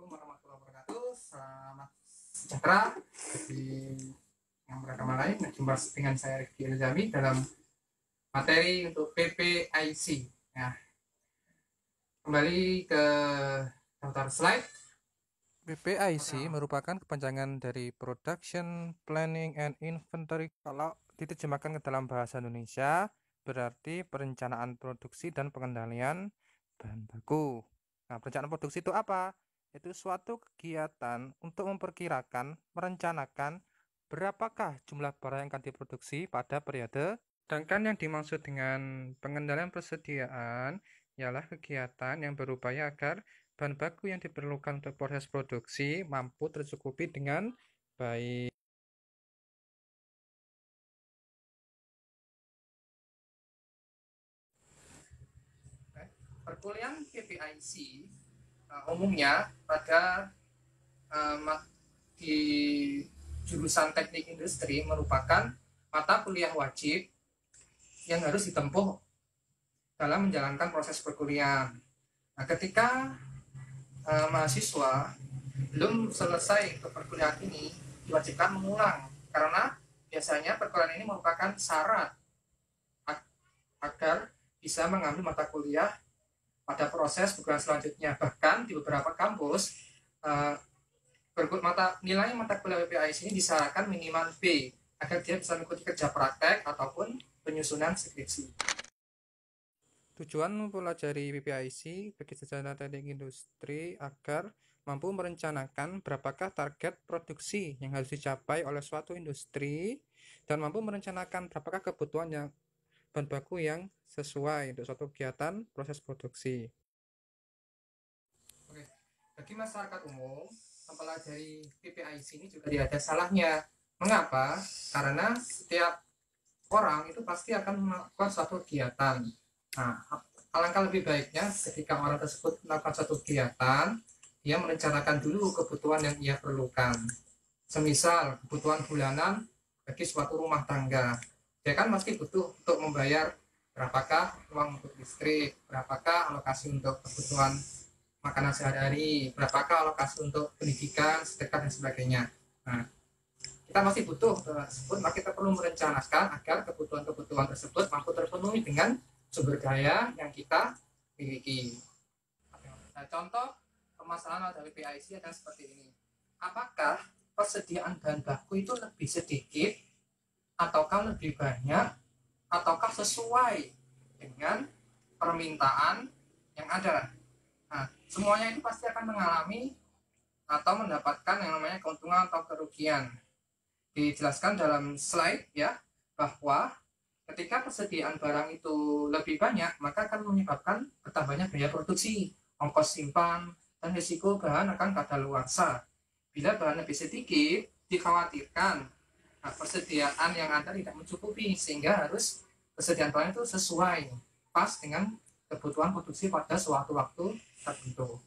Assalamualaikum warahmatullahi wabarakatuh. Selamat sejahtera bagi yang beragama lain. Jumpa dengan saya Rifki Elzami dalam materi untuk PPIC. Nah, kembali ke daftar slide. PPIC merupakan kepanjangan dari Production Planning and Inventory. Kalau diterjemahkan ke dalam bahasa Indonesia, berarti perencanaan produksi dan pengendalian bahan baku. Nah, perencanaan produksi itu apa? Itu suatu kegiatan untuk memperkirakan, merencanakan berapakah jumlah barang yang akan diproduksi pada periode. Sedangkan yang dimaksud dengan pengendalian persediaan ialah kegiatan yang berupaya agar bahan baku yang diperlukan untuk proses produksi mampu tercukupi dengan baik. Perkuliahan PPIC umumnya pada di jurusan teknik industri merupakan mata kuliah wajib yang harus ditempuh dalam menjalankan proses perkuliahan. Nah, ketika mahasiswa belum selesai untuk perkuliahan ini, diwajibkan mengulang karena biasanya perkuliahan ini merupakan syarat agar bisa mengambil mata kuliah pada proses perkuliahan selanjutnya. Bahkan di beberapa kampus nilai mata kuliah PPIC ini disyaratkan minimal B agar dia bisa mengikuti kerja praktek ataupun penyusunan skripsi. Tujuan mempelajari PPIC bagi sarjana teknik industri agar mampu merencanakan berapakah target produksi yang harus dicapai oleh suatu industri dan mampu merencanakan berapakah kebutuhan yang bahan baku yang sesuai untuk suatu kegiatan proses produksi. Oke. Bagi masyarakat umum, mempelajari PPIC ini juga tidak ada salahnya. Mengapa? Karena setiap orang itu pasti akan melakukan suatu kegiatan. Nah, alangkah lebih baiknya ketika orang tersebut melakukan suatu kegiatan, dia merencanakan dulu kebutuhan yang ia perlukan. Semisal kebutuhan bulanan bagi suatu rumah tangga, dia kan pasti butuh untuk membayar berapakah uang untuk listrik, berapakah alokasi untuk kebutuhan makanan sehari-hari, berapakah alokasi untuk pendidikan, sedekah dan sebagainya. Nah, kita masih butuh tersebut, maka kita perlu merencanakan agar kebutuhan-kebutuhan tersebut mampu terpenuhi dengan sumber daya yang kita miliki. Nah, contoh permasalahan dari PIC adalah seperti ini. Apakah persediaan bahan baku itu lebih sedikit, ataukah lebih banyak, ataukah sesuai dengan permintaan yang ada? Nah, semuanya itu pasti akan mengalami atau mendapatkan yang namanya keuntungan atau kerugian. Dijelaskan dalam slide ya, bahwa ketika persediaan barang itu lebih banyak, maka akan menyebabkan bertambahnya biaya produksi, ongkos simpan, dan risiko bahan akan kadaluarsa. Bila bahan lebih sedikit, dikhawatirkan persediaan yang ada tidak mencukupi, sehingga harus persediaan barang itu sesuai, pas dengan kebutuhan produksi pada suatu waktu tertentu.